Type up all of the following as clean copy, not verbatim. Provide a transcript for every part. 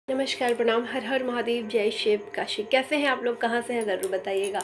नमस्कार, प्रणाम, हर हर महादेव, जय शिव काशी। कैसे हैं आप लोग, कहाँ से हैं, ज़रूर बताइएगा।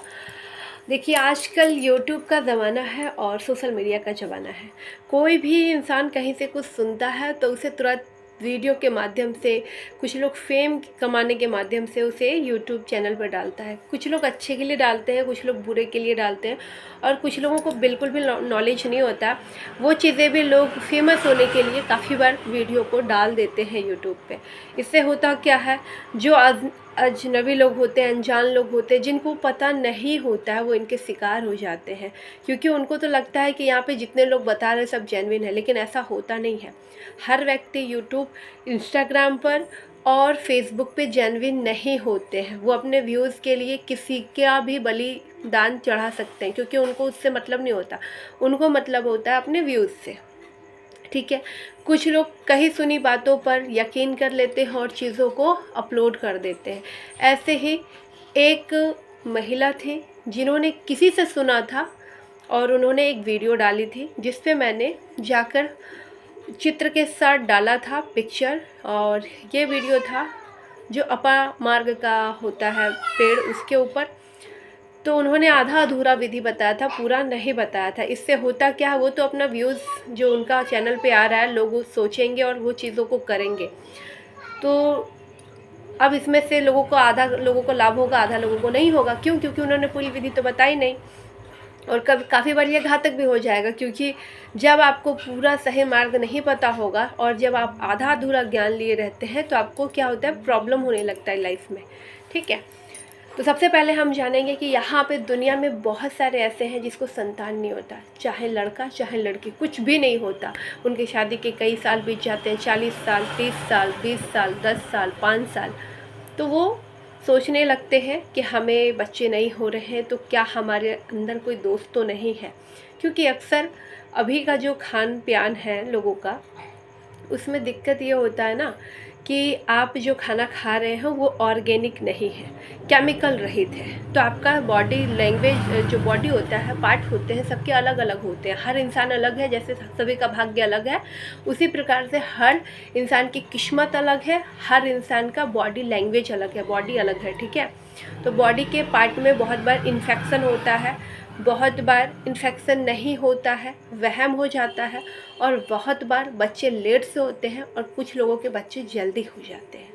देखिए, आजकल यूट्यूब का ज़माना है और सोशल मीडिया का ज़माना है। कोई भी इंसान कहीं से कुछ सुनता है तो उसे तुरंत वीडियो के माध्यम से, कुछ लोग फेम कमाने के माध्यम से उसे यूट्यूब चैनल पर डालता है। कुछ लोग अच्छे के लिए डालते हैं, कुछ लोग बुरे के लिए डालते हैं, और कुछ लोगों को बिल्कुल भी नॉलेज नहीं होता। वो चीज़ें भी लोग फेमस होने के लिए काफ़ी बार वीडियो को डाल देते हैं यूट्यूब पे। इससे होता क्या है, जो अजनबी लोग होते हैं, अनजान लोग होते हैं, जिनको पता नहीं होता है, वो इनके शिकार हो जाते हैं। क्योंकि उनको तो लगता है कि यहाँ पे जितने लोग बता रहे हैं सब जेन्युइन है, लेकिन ऐसा होता नहीं है। हर व्यक्ति यूट्यूब, इंस्टाग्राम पर और फेसबुक पे जेन्युइन नहीं होते हैं। वो अपने व्यूज़ के लिए किसी का भी बलिदान चढ़ा सकते हैं, क्योंकि उनको उससे मतलब नहीं होता। उनको मतलब होता है अपने व्यूज़ से। ठीक है। कुछ लोग कहीं सुनी बातों पर यकीन कर लेते हैं और चीज़ों को अपलोड कर देते हैं। ऐसे ही एक महिला थी जिन्होंने किसी से सुना था और उन्होंने एक वीडियो डाली थी, जिस पे मैंने जाकर चित्र के साथ डाला था पिक्चर। और ये वीडियो था जो अपा मार्ग का होता है पेड़, उसके ऊपर। तो उन्होंने आधा अधूरा विधि बताया था, पूरा नहीं बताया था। इससे होता क्या है, वो तो अपना व्यूज़ जो उनका चैनल पे आ रहा है, लोग सोचेंगे और वो चीज़ों को करेंगे। तो अब इसमें से लोगों को, आधा लोगों को लाभ होगा, आधा लोगों को नहीं होगा। क्यों? क्योंकि उन्होंने पूरी विधि तो बताई नहीं। और कभी काफ़ी बार ये घातक भी हो जाएगा, क्योंकि जब आपको पूरा सही मार्ग नहीं पता होगा और जब आप आधा अधूरा ज्ञान लिए रहते हैं, तो आपको क्या होता है, प्रॉब्लम होने लगता है लाइफ में। ठीक है। तो सबसे पहले हम जानेंगे कि यहाँ पे दुनिया में बहुत सारे ऐसे हैं जिसको संतान नहीं होता। चाहे लड़का चाहे लड़की, कुछ भी नहीं होता। उनकी शादी के कई साल बीत जाते हैं, 40 साल, 30 साल, 20 साल, 10 साल, 5 साल। तो वो सोचने लगते हैं कि हमें बच्चे नहीं हो रहे हैं, तो क्या हमारे अंदर कोई दोष तो नहीं है। क्योंकि अक्सर अभी का जो खान पान है लोगों का, उसमें दिक्कत ये होता है ना कि आप जो खाना खा रहे हैं वो ऑर्गेनिक नहीं है, केमिकल रहित है। तो आपका बॉडी लैंग्वेज, जो बॉडी होता है, पार्ट होते हैं, सबके अलग अलग होते हैं। हर इंसान अलग है, जैसे सभी का भाग्य अलग है, उसी प्रकार से हर इंसान की किस्मत अलग है, हर इंसान का बॉडी लैंग्वेज अलग है, बॉडी अलग है। ठीक है। तो बॉडी के पार्ट में बहुत बार इन्फेक्शन होता है, बहुत बार इन्फेक्शन नहीं होता है, वहम हो जाता है, और बहुत बार बच्चे लेट से होते हैं और कुछ लोगों के बच्चे जल्दी हो जाते हैं।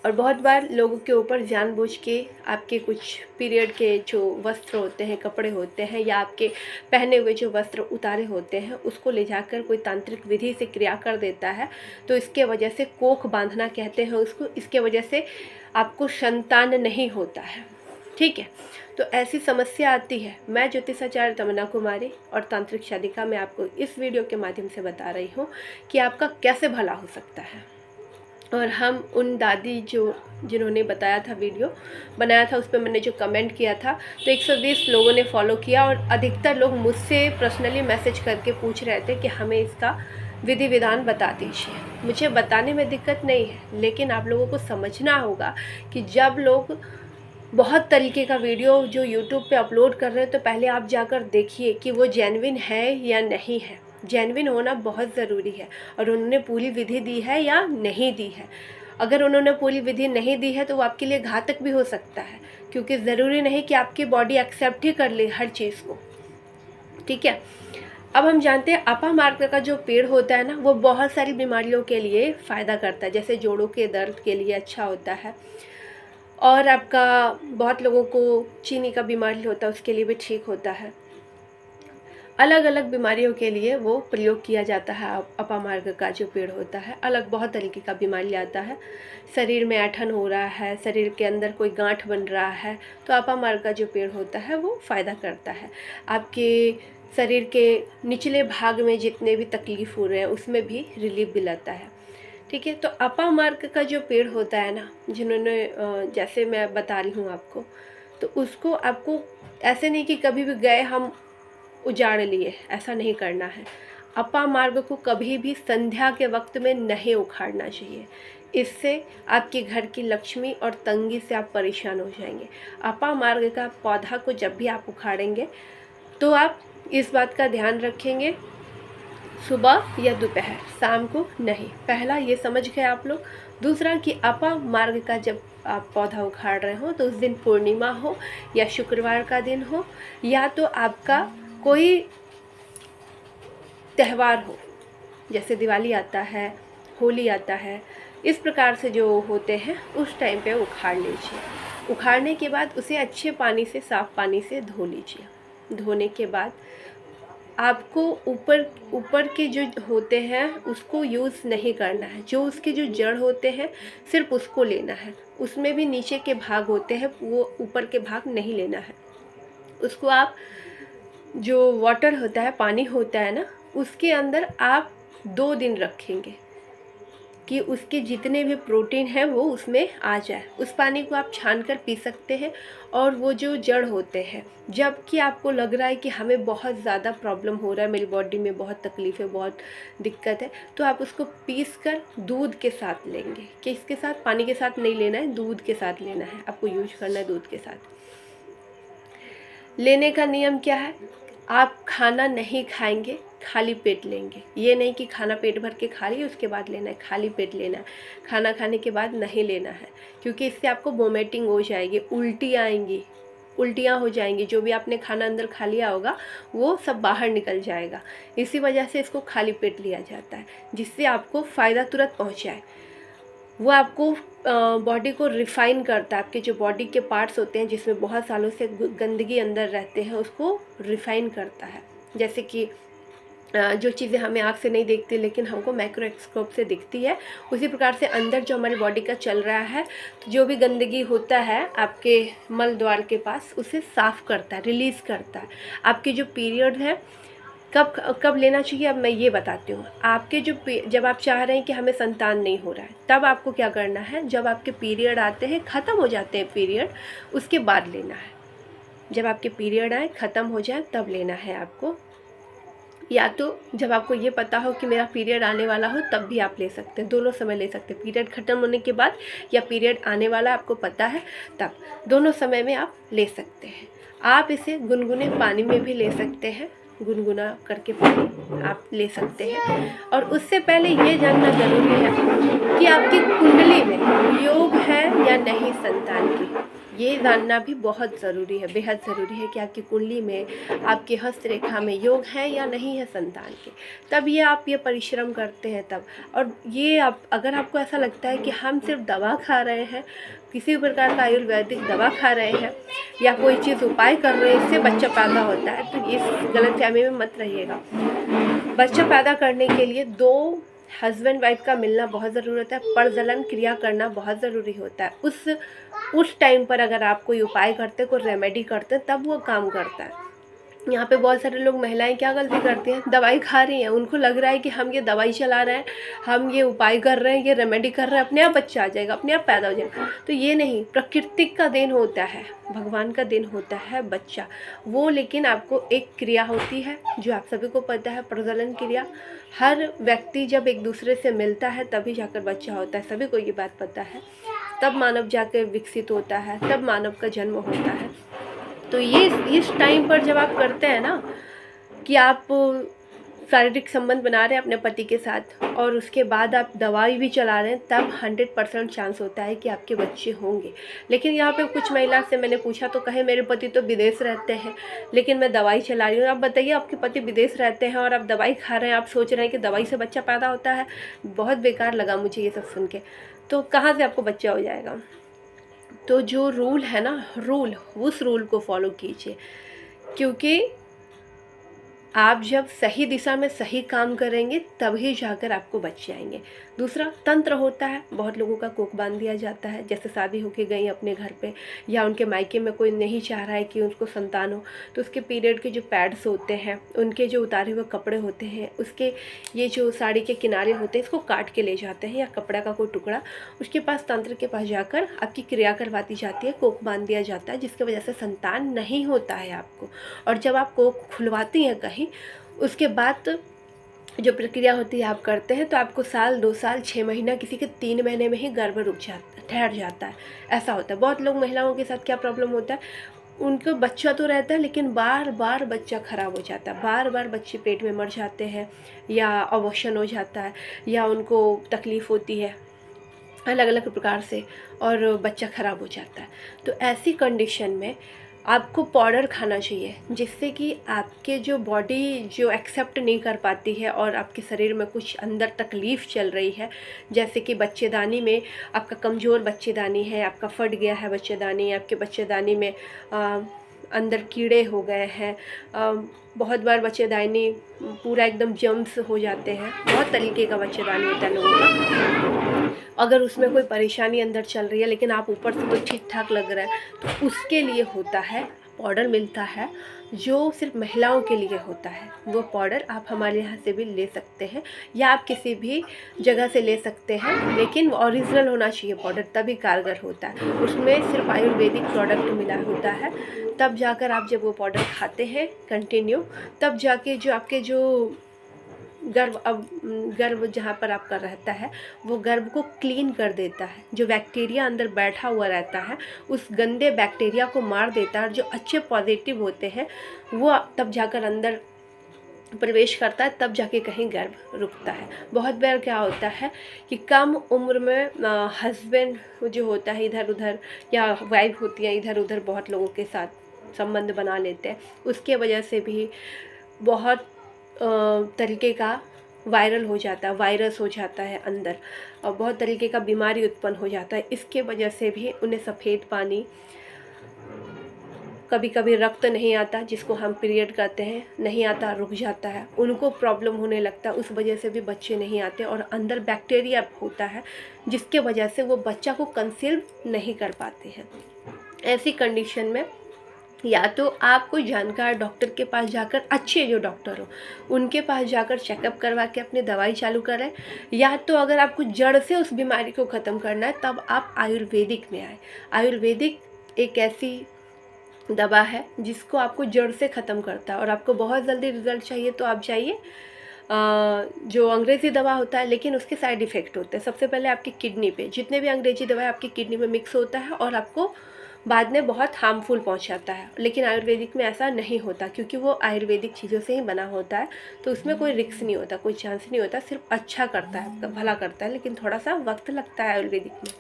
और बहुत बार लोगों के ऊपर जानबूझ के आपके कुछ पीरियड के जो वस्त्र होते हैं, कपड़े होते हैं, या आपके पहने हुए जो वस्त्र उतारे होते हैं, उसको ले जाकर कोई तांत्रिक विधि से क्रिया कर देता है। तो इसके वजह से कोख बांधना कहते हैं उसको, इसके वजह से आपको संतान नहीं होता है। ठीक है। तो ऐसी समस्या आती है। मैं ज्योतिषाचार्य तमन्ना कुमारी और तांत्रिक शादिका में आपको इस वीडियो के माध्यम से बता रही हूँ कि आपका कैसे भला हो सकता है। और हम उन दादी जिन्होंने बताया था, वीडियो बनाया था, उस पर मैंने जो कमेंट किया था, तो 120 लोगों ने फॉलो किया। और अधिकतर लोग मुझसे पर्सनली मैसेज करके पूछ रहे थे कि हमें इसका विधि विधान बता दीजिए। मुझे बताने में दिक्कत नहीं है, लेकिन आप लोगों को समझना होगा कि जब लोग बहुत तरीके का वीडियो जो यूट्यूब पे अपलोड कर रहे हैं, तो पहले आप जाकर देखिए कि वो जेन्युइन है या नहीं है। जेन्युइन होना बहुत ज़रूरी है, और उन्होंने पूरी विधि दी है या नहीं दी है। अगर उन्होंने पूरी विधि नहीं दी है तो वो आपके लिए घातक भी हो सकता है, क्योंकि ज़रूरी नहीं कि आपकी बॉडी एक्सेप्ट ही कर ले हर चीज़ को। ठीक है। अब हम जानते हैं अपा मार्ग का जो पेड़ होता है ना, वो बहुत सारी बीमारियों के लिए फ़ायदा करता है। जैसे जोड़ों के दर्द के लिए अच्छा होता है, और आपका बहुत लोगों को चीनी का बीमारी होता है, उसके लिए भी ठीक होता है। अलग अलग बीमारियों के लिए वो प्रयोग किया जाता है। अपामार्ग का जो पेड़ होता है, अलग बहुत तरीके का बीमारी आता है। शरीर में ऐंठन हो रहा है, शरीर के अंदर कोई गांठ बन रहा है, तो अपामार्ग का जो पेड़ होता है वो फ़ायदा करता है। आपके शरीर के निचले भाग में जितने भी तकलीफ़ हो रहे हैं, उसमें भी रिलीफ दिलाता है। ठीक है। तो अपामार्ग का जो पेड़ होता है ना, जिन्होंने जैसे मैं बता रही हूँ आपको, तो उसको आपको ऐसे नहीं कि कभी भी गए हम उजाड़ लिए, ऐसा नहीं करना है। अपा मार्ग को कभी भी संध्या के वक्त में नहीं उखाड़ना चाहिए। इससे आपके घर की लक्ष्मी और तंगी से आप परेशान हो जाएंगे। अपा मार्ग का पौधा को जब भी आप उखाड़ेंगे, तो आप इस बात का ध्यान रखेंगे, सुबह या दोपहर, शाम को नहीं। पहला ये समझ गए आप लोग। दूसरा कि अपा मार्ग का जब आप पौधा उखाड़ रहे हो तो उस दिन पूर्णिमा हो या शुक्रवार का दिन हो या तो आपका कोई त्यौहार हो, जैसे दिवाली आता है, होली आता है, इस प्रकार से जो होते हैं उस टाइम पे उखाड़ लीजिए। उखाड़ने के बाद उसे अच्छे पानी से, साफ़ पानी से धो लीजिए। धोने के बाद आपको ऊपर ऊपर के जो होते हैं उसको यूज़ नहीं करना है, जो उसके जो जड़ होते हैं सिर्फ उसको लेना है। उसमें भी नीचे के भाग होते हैं, वो ऊपर के भाग नहीं लेना है। उसको आप, जो वाटर होता है, पानी होता है ना, उसके अंदर आप 2 दिन रखेंगे कि उसके जितने भी प्रोटीन हैं वो उसमें आ जाए। उस पानी को आप छान कर पी सकते हैं। और वो जो जड़ होते हैं, जबकि आपको लग रहा है कि हमें बहुत ज़्यादा प्रॉब्लम हो रहा है, मेरी बॉडी में बहुत तकलीफ़ है, बहुत दिक्कत है, तो आप उसको पीस कर दूध के साथ लेंगे। कि इसके साथ, पानी के साथ नहीं लेना है, दूध के साथ लेना है, आपको यूज करना है दूध के साथ। लेने का नियम क्या है? आप खाना नहीं खाएंगे, खाली पेट लेंगे। ये नहीं कि खाना पेट भर के खा लिए उसके बाद लेना है, खाली पेट लेना है। खाना खाने के बाद नहीं लेना है, क्योंकि इससे आपको वोमिटिंग हो जाएगी, उल्टी आएंगी, उल्टियाँ हो जाएंगी। जो भी आपने खाना अंदर खा लिया होगा वो सब बाहर निकल जाएगा। इसी वजह से इसको खाली पेट लिया जाता है, जिससे आपको फ़ायदा तुरंत पहुँचाए। वो आपको बॉडी को रिफ़ाइन करता है। आपके जो बॉडी के पार्ट्स होते हैं जिसमें बहुत सालों से गंदगी अंदर रहते हैं, उसको रिफ़ाइन करता है। जैसे कि जो चीज़ें हमें आँख से नहीं दिखती लेकिन हमको माइक्रोस्कोप से दिखती है, उसी प्रकार से अंदर जो हमारी बॉडी का चल रहा है, तो जो भी गंदगी होता है आपके मल द्वार के पास, उसे साफ़ करता है, रिलीज़ करता है। आपके जो पीरियड है कब कब लेना चाहिए, अब मैं ये बताती हूँ। आपके जो जब आप चाह रहे हैं कि हमें संतान नहीं हो रहा है, तब आपको क्या करना है, जब आपके पीरियड आते हैं, ख़त्म हो जाते हैं पीरियड, उसके बाद लेना है। जब आपके पीरियड आए, ख़त्म हो जाए, तब लेना है आपको। या तो जब आपको ये पता हो कि मेरा पीरियड आने वाला हो, तब भी आप ले सकते हैं। दोनों समय ले सकते हैं, पीरियड ख़त्म होने के बाद या पीरियड आने वाला आपको पता है तब, दोनों समय में आप ले सकते हैं। आप इसे गुनगुने पानी में भी ले सकते हैं, गुनगुना करके पानी आप ले सकते हैं। और उससे पहले ये जानना ज़रूरी है कि आपकी कुंडली में योग है या नहीं संतान की। ये जानना भी बहुत ज़रूरी है, बेहद ज़रूरी है कि आपकी कुंडली में, आपकी हस्तरेखा में योग है या नहीं है संतान के। तब ये आप ये परिश्रम करते हैं तब। और ये आप, अगर आपको ऐसा लगता है कि हम सिर्फ दवा खा रहे हैं, किसी प्रकार का आयुर्वेदिक दवा खा रहे हैं या कोई चीज़ उपाय कर रहे हैं, इससे बच्चा पैदा होता है, तो इस गलतफहमी में मत रहिएगा। बच्चा पैदा करने के लिए 2 हस्बैंड वाइफ का मिलना बहुत ज़रूरत है, प्रजनन क्रिया करना बहुत ज़रूरी होता है। उस टाइम पर अगर आप कोई उपाय करते, कोई रेमेडी करते, तब वो काम करता है। यहाँ पे बहुत सारे लोग, महिलाएं क्या गलती करती हैं, दवाई खा रही हैं, उनको लग रहा है कि हम ये दवाई चला रहे हैं, हम ये उपाय कर रहे हैं, ये रेमेडी कर रहे हैं, अपने आप बच्चा आ जाएगा, अपने आप पैदा हो जाएगा। तो ये नहीं, प्रकृति का देन होता है, भगवान का दिन होता है बच्चा वो। लेकिन आपको एक क्रिया होती है जो आप सभी को पता है, प्रजनन क्रिया। हर व्यक्ति जब एक दूसरे से मिलता है तभी जाकर बच्चा होता है, सभी को ये बात पता है। तब मानव जाकर विकसित होता है, तब मानव का जन्म होता है। तो ये इस टाइम पर जब आप करते हैं ना कि आप शारीरिक संबंध बना रहे हैं अपने पति के साथ और उसके बाद आप दवाई भी चला रहे हैं, तब 100% चांस होता है कि आपके बच्चे होंगे। लेकिन यहाँ पे कुछ महिला से मैंने पूछा तो कहे मेरे पति तो विदेश रहते हैं लेकिन मैं दवाई चला रही हूँ। आप बताइए, आपके पति विदेश रहते हैं और आप दवाई खा रहे हैं, आप सोच रहे हैं कि दवाई से बच्चा पैदा होता है। बहुत बेकार लगा मुझे ये सब सुन के। तो कहाँ से आपको बच्चा हो जाएगा? तो जो रूल है ना, रूल, उस रूल को फॉलो कीजिए, क्योंकि आप जब सही दिशा में सही काम करेंगे तभी जाकर आपको बच्चे आएंगे। दूसरा तंत्र होता है, बहुत लोगों का कोख बांध दिया जाता है, जैसे शादी होके गई अपने घर पे या उनके मायके में कोई नहीं चाह रहा है कि उसको संतान हो, तो उसके पीरियड के जो पैड्स होते हैं, उनके जो उतारे हुए कपड़े होते हैं, उसके ये जो साड़ी के किनारे होते हैं, इसको काट के ले जाते हैं या कपड़ा का कोई टुकड़ा, उसके पास तंत्र के पास जाकर आपकी क्रिया करवाती जाती है, कोख बांध दिया जाता है, जिसकी वजह से संतान नहीं होता है आपको। और जब आप कोख खुलवाती हैं कहीं, उसके बाद जो प्रक्रिया होती है आप करते हैं, तो आपको साल, 2 साल, 6 महीना, किसी के 3 महीने में ही गर्भ रुक जाता, ठहर जाता है। ऐसा होता है। बहुत लोग, महिलाओं के साथ क्या प्रॉब्लम होता है, उनको बच्चा तो रहता है लेकिन बार बार बच्चा ख़राब हो जाता है, बार बार बच्चे पेट में मर जाते हैं या अबॉर्शन हो जाता है या उनको तकलीफ़ होती है। अलग अलग प्रकार से, और बच्चा ख़राब हो जाता है। तो ऐसी कंडीशन में आपको पाउडर खाना चाहिए, जिससे कि आपके जो बॉडी जो एक्सेप्ट नहीं कर पाती है और आपके शरीर में कुछ अंदर तकलीफ़ चल रही है, जैसे कि बच्चेदानी में आपका कमज़ोर बच्चेदानी है, आपका फट गया है बच्चेदानी, आपके बच्चेदानी में अंदर कीड़े हो गए हैं, बहुत बार बच्चेदानी पूरा एकदम जम्स हो जाते हैं, बहुत तरीके का बच्चेदानी होता है लोगों का। अगर उसमें कोई परेशानी अंदर चल रही है लेकिन आप ऊपर से तो ठीक ठाक लग रहा है, तो उसके लिए होता है पाउडर मिलता है, जो सिर्फ महिलाओं के लिए होता है। वो पाउडर आप हमारे यहाँ से भी ले सकते हैं या आप किसी भी जगह से ले सकते हैं, लेकिन ओरिजिनल होना चाहिए पाउडर, तभी कारगर होता है। उसमें सिर्फ आयुर्वेदिक प्रोडक्ट मिला होता है, तब जाकर आप जब वो पाउडर खाते हैं कंटिन्यू, तब जाके जो आपके जो गर्भ जहाँ पर आपका रहता है, वो गर्भ को क्लीन कर देता है। जो बैक्टीरिया अंदर बैठा हुआ रहता है, उस गंदे बैक्टीरिया को मार देता है, और जो अच्छे पॉजिटिव होते हैं वो तब जाकर अंदर प्रवेश करता है, तब जाके कहीं गर्भ रुकता है। बहुत बार क्या होता है कि कम उम्र में हस्बैंड जो होता है इधर उधर, या वाइफ होती है इधर उधर, बहुत लोगों के साथ संबंध बना लेते हैं, उसके वजह से भी बहुत तरीके का वायरल हो जाता है, वायरस हो जाता है अंदर, और बहुत तरीके का बीमारी उत्पन्न हो जाता है। इसके वजह से भी उन्हें सफ़ेद पानी, कभी कभी रक्त नहीं आता, जिसको हम पीरियड कहते हैं, नहीं आता, रुक जाता है, उनको प्रॉब्लम होने लगता है, उस वजह से भी बच्चे नहीं आते, और अंदर बैक्टीरिया होता है जिसके वजह से वो बच्चा को कंसीव नहीं कर पाते हैं। ऐसी कंडीशन में या तो आप कोई जानकार डॉक्टर के पास जाकर, अच्छे जो डॉक्टर हो उनके पास जाकर चेकअप करवा के अपनी दवाई चालू करें, या तो अगर आपको जड़ से उस बीमारी को ख़त्म करना है तब आप आयुर्वेदिक में आए। आयुर्वेदिक एक ऐसी दवा है जिसको आपको जड़ से ख़त्म करता है, और आपको बहुत जल्दी रिजल्ट चाहिए तो आप जाइए। जो अंग्रेज़ी दवा होता है, लेकिन उसके साइड इफ़ेक्ट होते हैं। सबसे पहले आपकी किडनी पे, जितने भी अंग्रेज़ी दवा है आपकी किडनी में मिक्स होता है और आपको बाद में बहुत हार्मफुल पहुंचाता है। लेकिन आयुर्वेदिक में ऐसा नहीं होता, क्योंकि वो आयुर्वेदिक चीज़ों से ही बना होता है, तो उसमें कोई रिस्क नहीं होता, कोई चांस नहीं होता, सिर्फ अच्छा करता है, आपका भला करता है, लेकिन थोड़ा सा वक्त लगता है आयुर्वेदिक में,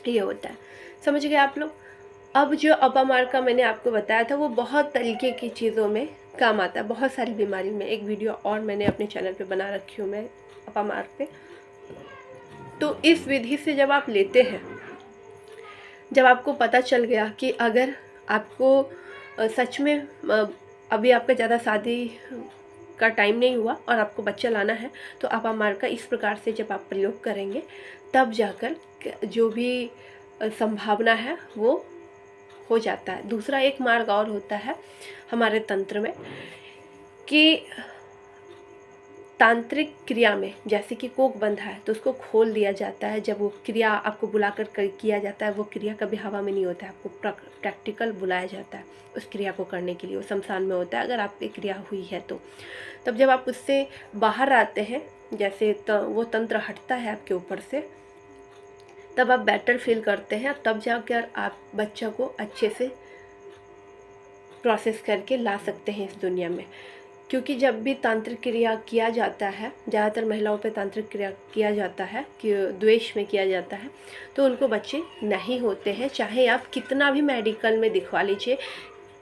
ये होता है। समझ गए आप लोग? अब जो अपामार का मैंने आपको बताया था, वो बहुत तरीके की चीज़ों में काम आता है, बहुत सारी बीमारी में। एक वीडियो और मैंने अपने चैनल पे बना रखी हूँ मैं अपामार पे। तो इस विधि से जब आप लेते हैं, जब आपको पता चल गया कि अगर आपको सच में अभी आपका ज़्यादा शादी का टाइम नहीं हुआ और आपको बच्चा लाना है, तो आप अपामार का इस प्रकार से जब आप प्रयोग करेंगे, तब जाकर जो भी संभावना है वो हो जाता है। दूसरा एक मार्ग और होता है हमारे तंत्र में कि तांत्रिक क्रिया में, जैसे कि कोक बंधा है तो उसको खोल दिया जाता है। जब वो क्रिया आपको बुलाकर किया जाता है, वो क्रिया कभी हवा में नहीं होता है, आपको प्रैक्टिकल बुलाया जाता है उस क्रिया को करने के लिए। वो शमशान में होता है अगर आप पे क्रिया हुई है तो। तब जब आप उससे बाहर आते हैं, जैसे वो तंत्र हटता है आपके ऊपर से, तब आप बेटर फील करते हैं, तब जाकर आप बच्चा को अच्छे से प्रोसेस करके ला सकते हैं इस दुनिया में। क्योंकि जब भी तांत्रिक क्रिया किया जाता है, ज़्यादातर महिलाओं पे तांत्रिक क्रिया किया जाता है कि द्वेष में किया जाता है, तो उनको बच्चे नहीं होते हैं। चाहे आप कितना भी मेडिकल में दिखवा लीजिए,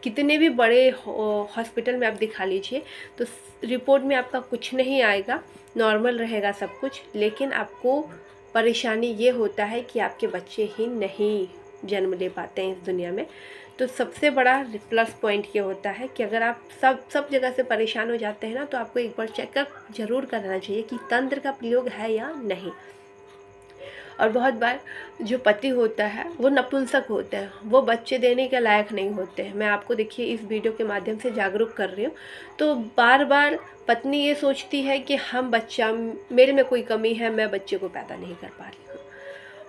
कितने भी बड़े हॉस्पिटल में आप दिखा लीजिए, तो रिपोर्ट में आपका कुछ नहीं आएगा, नॉर्मल रहेगा सब कुछ, लेकिन आपको परेशानी ये होता है कि आपके बच्चे ही नहीं जन्म ले पाते हैं इस दुनिया में। तो सबसे बड़ा प्लस पॉइंट ये होता है कि अगर आप सब जगह से परेशान हो जाते हैं ना, तो आपको एक बार चेकअप ज़रूर करना चाहिए कि तंत्र का प्रयोग है या नहीं। और बहुत बार जो पति होता है वो नपुंसक होते हैं, वो बच्चे देने के लायक नहीं होते हैं। मैं आपको देखिए इस वीडियो के माध्यम से जागरूक कर रही हूँ। तो बार बार पत्नी ये सोचती है कि मेरे में कोई कमी है, मैं बच्चे को पैदा नहीं कर पा रही हूँ।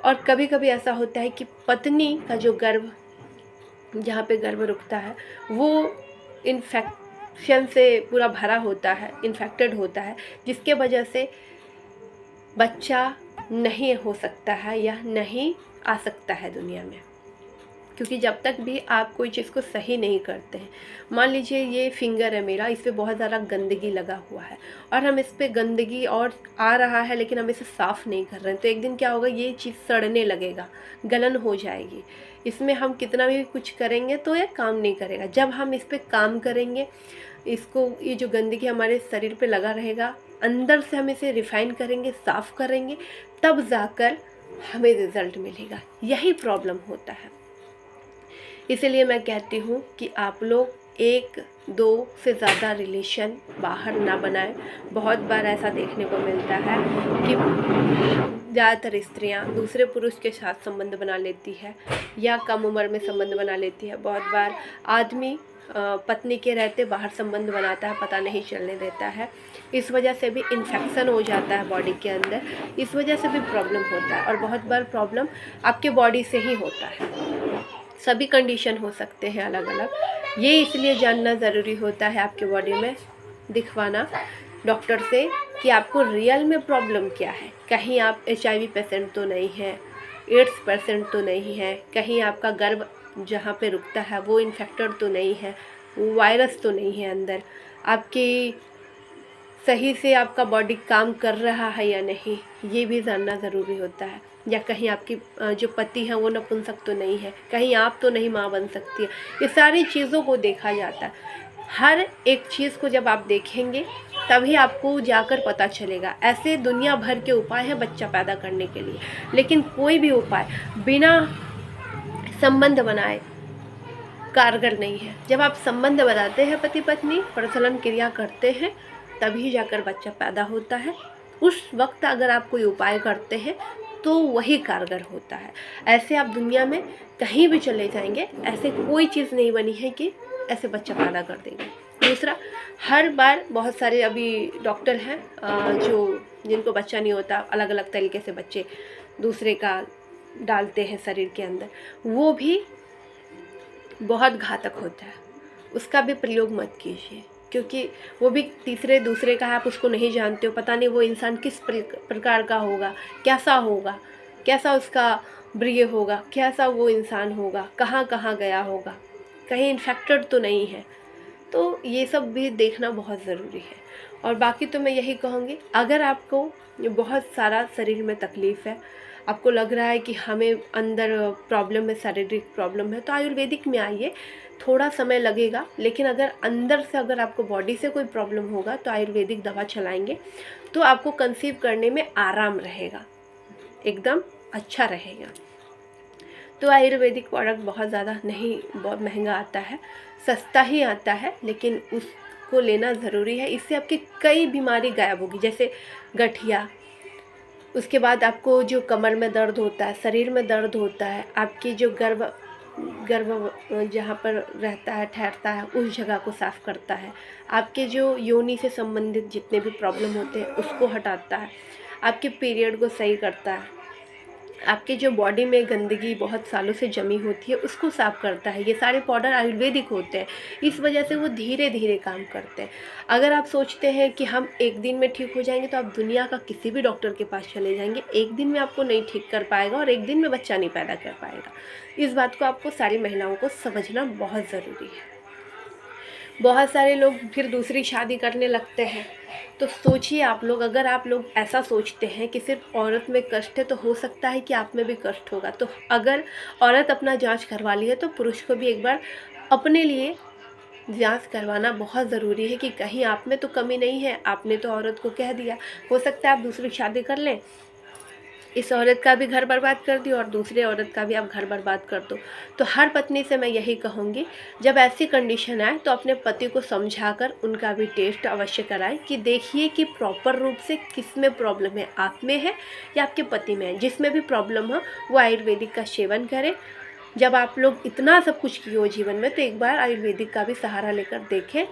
और कभी कभी ऐसा होता है कि पत्नी का जो गर्भ, जहाँ पे गर्भ रुकता है, वो इन्फेक्शन से पूरा भरा होता है, इन्फेक्टेड होता है, जिसके वजह से बच्चा नहीं हो सकता है या नहीं आ सकता है दुनिया में। क्योंकि जब तक भी आप कोई चीज़ को सही नहीं करते हैं, मान लीजिए ये फिंगर है मेरा, इस पे बहुत ज़्यादा गंदगी लगा हुआ है और हम इस पे गंदगी और आ रहा है लेकिन हम इसे साफ़ नहीं कर रहे हैं, तो एक दिन क्या होगा, ये चीज़ सड़ने लगेगा, गलन हो जाएगी। इसमें हम कितना भी कुछ करेंगे तो ये काम नहीं करेगा। जब हम इस पे काम करेंगे, इसको, ये जो गंदगी हमारे शरीर पे लगा रहेगा, अंदर से हम इसे रिफ़ाइन करेंगे, साफ़ करेंगे, तब जाकर हमें रिज़ल्ट मिलेगा। यही प्रॉब्लम होता है। इसीलिए मैं कहती हूँ कि आप लोग 1-2 से ज़्यादा रिलेशन बाहर ना बनाएं। बहुत बार ऐसा देखने को मिलता है कि ज़्यादातर स्त्रियाँ दूसरे पुरुष के साथ संबंध बना लेती है या कम उम्र में संबंध बना लेती है। बहुत बार आदमी पत्नी के रहते बाहर संबंध बनाता है, पता नहीं चलने देता है। इस वजह से भी इन्फेक्शन हो जाता है बॉडी के अंदर, इस वजह से भी प्रॉब्लम होता है। और बहुत बार प्रॉब्लम आपके बॉडी से ही होता है। सभी कंडीशन हो सकते हैं अलग अलग। ये इसलिए जानना ज़रूरी होता है आपके बॉडी में दिखवाना डॉक्टर से कि आपको रियल में प्रॉब्लम क्या है। कहीं आप HIV पेशेंट तो नहीं है, एड्स पेशेंट तो नहीं है, कहीं आपका गर्भ जहाँ पे रुकता है वो इन्फेक्टेड तो नहीं है, वायरस तो नहीं है अंदर, आपकी सही से आपका बॉडी काम कर रहा है या नहीं, ये भी जानना ज़रूरी होता है। या कहीं आपकी जो पति हैं वो नपुंसक तो नहीं है, कहीं आप तो नहीं माँ बन सकती है। ये सारी चीज़ों को देखा जाता है। हर एक चीज़ को जब आप देखेंगे तभी आपको जाकर पता चलेगा। ऐसे दुनिया भर के उपाय हैं बच्चा पैदा करने के लिए, लेकिन कोई भी उपाय बिना संबंध बनाए कारगर नहीं है। जब आप संबंध बनाते हैं, पति पत्नी प्रजनन क्रिया करते हैं, तभी जाकर बच्चा पैदा होता है। उस वक्त अगर आप कोई उपाय करते हैं तो वही कारगर होता है। ऐसे आप दुनिया में कहीं भी चले जाएंगे, ऐसे कोई चीज़ नहीं बनी है कि ऐसे बच्चा पैदा कर देंगे। दूसरा, हर बार बहुत सारे अभी डॉक्टर हैं जो जिनको बच्चा नहीं होता, अलग अलग तरीके से बच्चे दूसरे का डालते हैं शरीर के अंदर, वो भी बहुत घातक होता है। उसका भी प्रयोग मत कीजिए, क्योंकि वो भी तीसरे दूसरे का है, आप उसको नहीं जानते हो, पता नहीं वो इंसान किस प्रकार का होगा, कैसा उसका ब्रिय होगा, कैसा वो इंसान होगा, कहाँ कहाँ गया होगा, कहीं इन्फेक्टेड तो नहीं है। तो ये सब भी देखना बहुत ज़रूरी है। और बाकी तो मैं यही कहूँगी, अगर आपको बहुत सारा शरीर में तकलीफ़ है, आपको लग रहा है कि हमें अंदर प्रॉब्लम है, शारीरिक प्रॉब्लम है, तो आयुर्वेदिक में आइए। थोड़ा समय लगेगा, लेकिन अगर अंदर से अगर आपको बॉडी से कोई प्रॉब्लम होगा तो आयुर्वेदिक दवा चलाएंगे तो आपको कंसीव करने में आराम रहेगा, एकदम अच्छा रहेगा। तो आयुर्वेदिक प्रोडक्ट बहुत ज़्यादा नहीं, बहुत महंगा आता है, सस्ता ही आता है, लेकिन उसको लेना ज़रूरी है। इससे आपकी कई बीमारी गायब होगी, जैसे गठिया, उसके बाद आपको जो कमर में दर्द होता है, शरीर में दर्द होता है, आपकी जो गर्भ जहाँ पर रहता है, ठहरता है, उस जगह को साफ़ करता है, आपके जो योनि से संबंधित जितने भी प्रॉब्लम होते हैं उसको हटाता है, आपके पीरियड को सही करता है, आपके जो बॉडी में गंदगी बहुत सालों से जमी होती है उसको साफ़ करता है। ये सारे पाउडर आयुर्वेदिक होते हैं, इस वजह से वो धीरे धीरे काम करते हैं। अगर आप सोचते हैं कि हम एक दिन में ठीक हो जाएंगे तो आप दुनिया का किसी भी डॉक्टर के पास चले जाएंगे, एक दिन में आपको नहीं ठीक कर पाएगा और एक दिन में बच्चा नहीं पैदा कर पाएगा। इस बात को आपको सारी महिलाओं को समझना बहुत ज़रूरी है। बहुत सारे लोग फिर दूसरी शादी करने लगते हैं, तो सोचिए आप लोग, अगर आप लोग ऐसा सोचते हैं कि सिर्फ औरत में कष्ट है, तो हो सकता है कि आप में भी कष्ट होगा। तो अगर औरत अपना जांच करवा ली है तो पुरुष को भी एक बार अपने लिए जांच करवाना बहुत ज़रूरी है कि कहीं आप में तो कमी नहीं है। आपने तो औरत को कह दिया, हो सकता है आप दूसरी शादी कर लें, इस औरत का भी घर बर्बाद कर दियो और दूसरे औरत का भी आप घर बर्बाद कर दो। तो हर पत्नी से मैं यही कहूँगी, जब ऐसी कंडीशन आए तो अपने पति को समझाकर उनका भी टेस्ट अवश्य कराएं कि देखिए कि प्रॉपर रूप से किस में प्रॉब्लम है, आप में है या आपके पति में है। जिसमें भी प्रॉब्लम हो वो आयुर्वेदिक का सेवन करें। जब आप लोग इतना सब कुछ किए हो जीवन में, तो एक बार आयुर्वेदिक का भी सहारा लेकर देखें,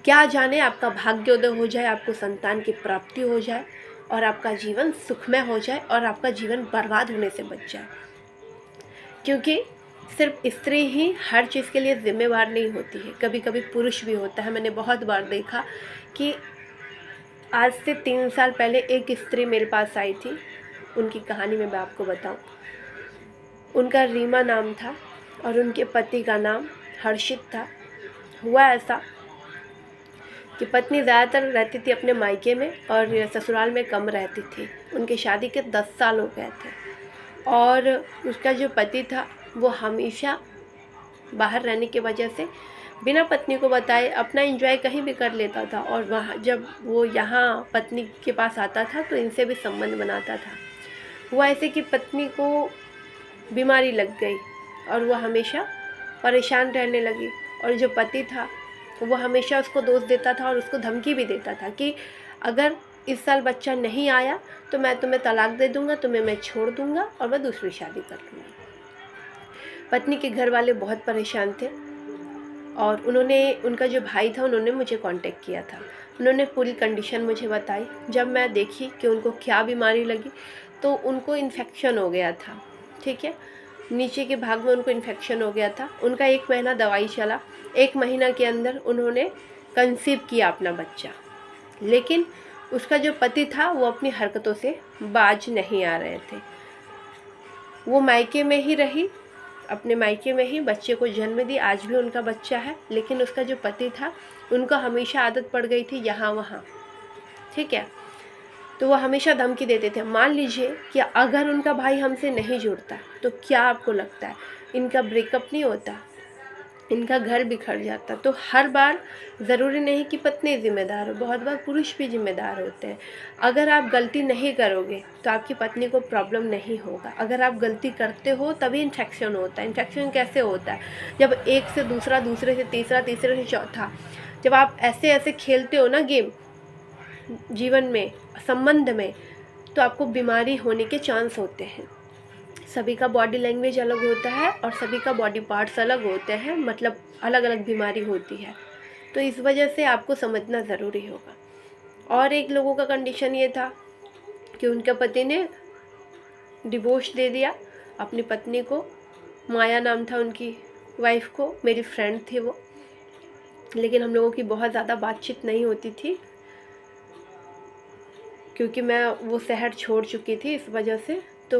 क्या जाने आपका भाग्योदय हो जाए, आपको संतान की प्राप्ति हो जाए और आपका जीवन सुखमय हो जाए और आपका जीवन बर्बाद होने से बच जाए। क्योंकि सिर्फ स्त्री ही हर चीज़ के लिए जिम्मेवार नहीं होती है, कभी कभी पुरुष भी होता है। मैंने बहुत बार देखा कि आज से 3 साल पहले एक स्त्री मेरे पास आई थी, उनकी कहानी मैं आपको बताऊं। उनका रीमा नाम था और उनके पति का नाम हर्षित था। हुआ ऐसा कि पत्नी ज़्यादातर रहती थी अपने मायके में और ससुराल में कम रहती थी। उनकी शादी के 10 साल हो गए थे और उसका जो पति था वो हमेशा बाहर रहने की वजह से बिना पत्नी को बताए अपना एंजॉय कहीं भी कर लेता था, और वहाँ जब वो यहाँ पत्नी के पास आता था तो इनसे भी संबंध बनाता था। हुआ ऐसे कि पत्नी को बीमारी लग गई और वो हमेशा परेशान रहने लगी, और जो पति था वो हमेशा उसको दोष देता था और उसको धमकी भी देता था कि अगर इस साल बच्चा नहीं आया तो मैं तुम्हें तलाक दे दूँगा, तुम्हें मैं छोड़ दूँगा और मैं दूसरी शादी कर लूँगा। पत्नी के घर वाले बहुत परेशान थे और उनका जो भाई था उन्होंने मुझे कांटेक्ट किया था। उन्होंने पूरी कंडीशन मुझे बताई। जब मैं देखी कि उनको क्या बीमारी लगी तो उनको इन्फेक्शन हो गया था, ठीक है, नीचे के भाग में उनको इन्फेक्शन हो गया था। उनका 1 महीना दवाई चला, 1 महीना के अंदर उन्होंने कंसीव किया अपना बच्चा, लेकिन उसका जो पति था वो अपनी हरकतों से बाज नहीं आ रहे थे। वो मायके में ही रही, अपने मायके में ही बच्चे को जन्म दी। आज भी उनका बच्चा है, लेकिन उसका जो पति था उनको हमेशा आदत पड़ गई थी यहाँ वहाँ, ठीक है, तो वो हमेशा धमकी देते थे। मान लीजिए कि अगर उनका भाई हमसे नहीं जुड़ता तो क्या आपको लगता है इनका ब्रेकअप नहीं होता, इनका घर बिखर जाता। तो हर बार ज़रूरी नहीं कि पत्नी ज़िम्मेदार हो, बहुत बार पुरुष भी ज़िम्मेदार होते हैं। अगर आप गलती नहीं करोगे तो आपकी पत्नी को प्रॉब्लम नहीं होगा। अगर आप गलती करते हो तभी इन्फेक्शन होता है। इन्फेक्शन कैसे होता है? जब एक से दूसरा, दूसरे से तीसरा, तीसरे से चौथा, जब आप ऐसे ऐसे खेलते हो ना गेम जीवन में, संबंध में, तो आपको बीमारी होने के चांस होते हैं। सभी का बॉडी लैंग्वेज अलग होता है और सभी का बॉडी पार्ट्स अलग होते हैं, मतलब अलग अलग बीमारी होती है, तो इस वजह से आपको समझना ज़रूरी होगा। और एक लोगों का कंडीशन ये था कि उनके पति ने डिवोर्स दे दिया अपनी पत्नी को। माया नाम था उनकी वाइफ को, मेरी फ्रेंड थी वो, लेकिन हम लोगों की बहुत ज़्यादा बातचीत नहीं होती थी क्योंकि मैं वो शहर छोड़ चुकी थी इस वजह से। तो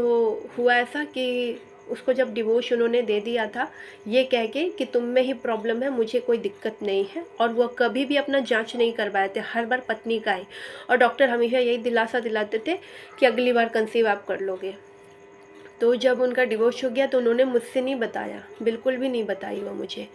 हुआ ऐसा कि उसको जब डिवोर्स उन्होंने दे दिया था ये कह के कि तुम में ही प्रॉब्लम है, मुझे कोई दिक्कत नहीं है, और वो कभी भी अपना जांच नहीं करवाए थे, हर बार पत्नी का ही, और डॉक्टर हमेशा यही दिलासा दिलाते थे कि अगली बार कंसीव आप कर लोगे। तो जब उनका डिवोर्स हो गया तो उन्होंने मुझसे नहीं बताया, बिल्कुल भी नहीं बताई वो मुझे।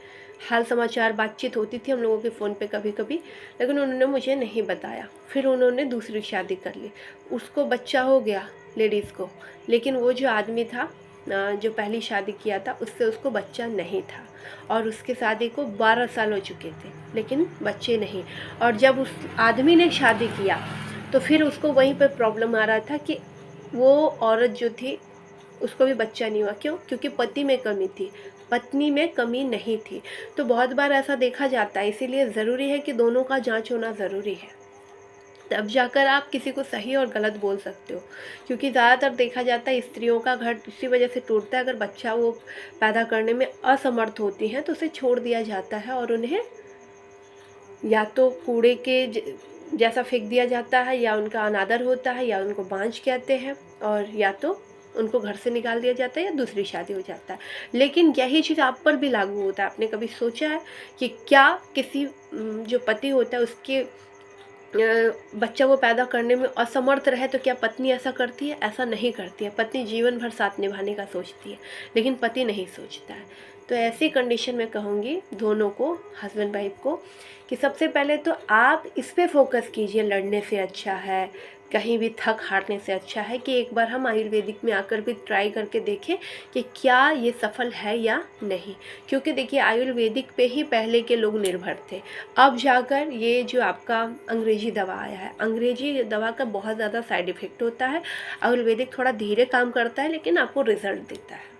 हाल समाचार बातचीत होती थी हम लोगों के फ़ोन पे कभी कभी, लेकिन उन्होंने मुझे नहीं बताया। फिर उन्होंने दूसरी शादी कर ली, उसको बच्चा हो गया लेडीज़ को, लेकिन वो जो आदमी था जो पहली शादी किया था उससे उसको बच्चा नहीं था, और उसके शादी को 12 साल हो चुके थे लेकिन बच्चे नहीं। और जब उस आदमी ने शादी किया तो फिर उसको वहीं पर प्रॉब्लम आ रहा था कि वो औरत जो थी उसको भी बच्चा नहीं हुआ। क्यों? क्योंकि पति में कमी थी, पत्नी में कमी नहीं थी। तो बहुत बार ऐसा देखा जाता है, इसीलिए ज़रूरी है कि दोनों का जांच होना ज़रूरी है, तब जाकर आप किसी को सही और गलत बोल सकते हो। क्योंकि ज़्यादातर देखा जाता है स्त्रियों का घर इसी वजह से टूटता है, अगर बच्चा वो पैदा करने में असमर्थ होती हैं तो उसे छोड़ दिया जाता है और उन्हें या तो कूड़े के जैसा फेंक दिया जाता है, या उनका अनादर होता है, या उनको बांझ कहते हैं, और या तो उनको घर से निकाल दिया जाता है या दूसरी शादी हो जाता है। लेकिन यही चीज़ आप पर भी लागू होता है। आपने कभी सोचा है कि क्या किसी जो पति होता है उसके बच्चा वो पैदा करने में असमर्थ रहे तो क्या पत्नी ऐसा करती है? ऐसा नहीं करती है। पत्नी जीवन भर साथ निभाने का सोचती है, लेकिन पति नहीं सोचता है। तो ऐसी कंडीशन में कहूँगी दोनों को, हस्बैंड वाइफ को, कि सबसे पहले तो आप इस पे फोकस कीजिए। लड़ने से अच्छा है, कहीं भी थक हारने से अच्छा है कि एक बार हम आयुर्वेदिक में आकर भी ट्राई करके देखें कि क्या ये सफल है या नहीं। क्योंकि देखिए आयुर्वेदिक पे ही पहले के लोग निर्भर थे। अब जाकर ये जो आपका अंग्रेजी दवा आया है, अंग्रेजी दवा का बहुत ज़्यादा साइड इफ़ेक्ट होता है। आयुर्वेदिक थोड़ा धीरे काम करता है लेकिन आपको रिज़ल्ट देता है।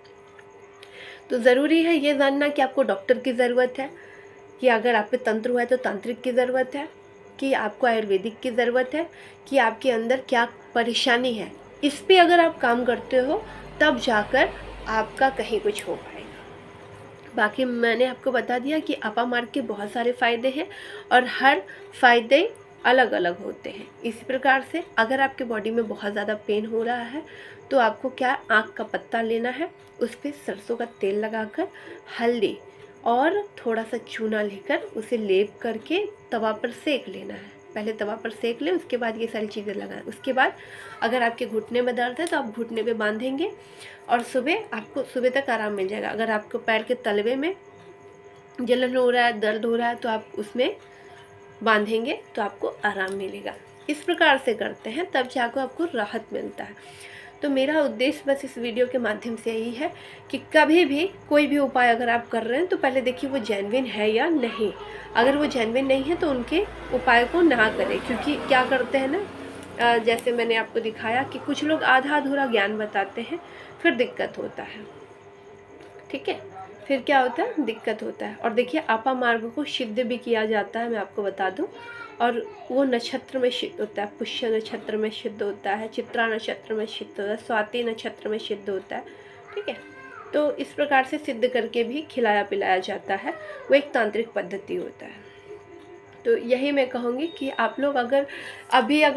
तो ज़रूरी है ये जानना कि आपको डॉक्टर की ज़रूरत है, कि अगर आप पे तंत्र हुआ है तो तांत्रिक की ज़रूरत है, कि आपको आयुर्वेदिक की ज़रूरत है, कि आपके अंदर क्या परेशानी है। इस पे अगर आप काम करते हो तब जाकर आपका कहीं कुछ हो पाएगा। बाकी मैंने आपको बता दिया कि अपामार्ग के बहुत सारे फ़ायदे हैं और हर फ़ायदे अलग अलग होते हैं। इसी प्रकार से अगर आपके बॉडी में बहुत ज़्यादा पेन हो रहा है तो आपको क्या, आँख का पत्ता लेना है, उस पर सरसों का तेल लगाकर हल्दी और थोड़ा सा चूना लेकर उसे लेप करके तवा पर सेक लेना है। पहले तवा पर सेक लें, उसके बाद ये सारी चीज़ें लगाएं। उसके बाद अगर आपके घुटने में दर्द है तो आप घुटने पे बांधेंगे और आपको सुबह तक आराम मिल जाएगा। अगर आपको पैर के तलवे में जलन हो रहा है, दर्द हो रहा है, तो आप उसमें बांधेंगे तो आपको आराम मिलेगा। इस प्रकार से करते हैं तब जाकर आपको राहत मिलता है। तो मेरा उद्देश्य बस इस वीडियो के माध्यम से यही है कि कभी भी कोई भी उपाय अगर आप कर रहे हैं तो पहले देखिए वो जेन्युइन है या नहीं। अगर वो जेन्युइन नहीं है तो उनके उपाय को ना करें, क्योंकि क्या करते हैं ना, जैसे मैंने आपको दिखाया कि कुछ लोग आधा अधूरा ज्ञान बताते हैं, फिर दिक्कत होता है। ठीक है, फिर क्या होता है, दिक्कत होता है। और देखिए आपा मार्ग को सिद्ध भी किया जाता है, मैं आपको बता दूं, और वो नक्षत्र में सिद्ध होता है। पुष्य नक्षत्र में सिद्ध होता है, चित्रा नक्षत्र में सिद्ध होता है, स्वाति नक्षत्र में सिद्ध होता है। ठीक है, तो इस प्रकार से सिद्ध करके भी खिलाया पिलाया जाता है, वो एक तांत्रिक पद्धति होता है। तो यही मैं कहूँगी कि आप लोग अगर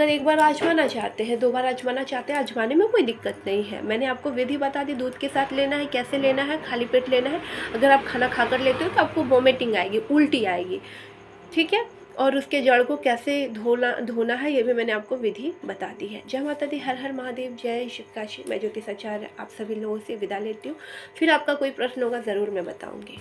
एक बार आजमाना चाहते हैं, 2 बार आजमाना चाहते हैं, आजमाने में कोई दिक्कत नहीं है। मैंने आपको विधि बता दी, दूध के साथ लेना है, कैसे लेना है, खाली पेट लेना है। अगर आप खाना खाकर लेते हो तो आपको वोमिटिंग आएगी, उल्टी आएगी। ठीक है, और उसके जड़ को कैसे धोना है ये भी मैंने आपको विधि बता दी है। जय माता दी, हर हर महादेव, जय शिव काशी। मैं ज्योतिषाचार्य आप सभी लोगों से विदा लेती हूँ। फिर आपका कोई प्रश्न होगा ज़रूर मैं बताऊँगी।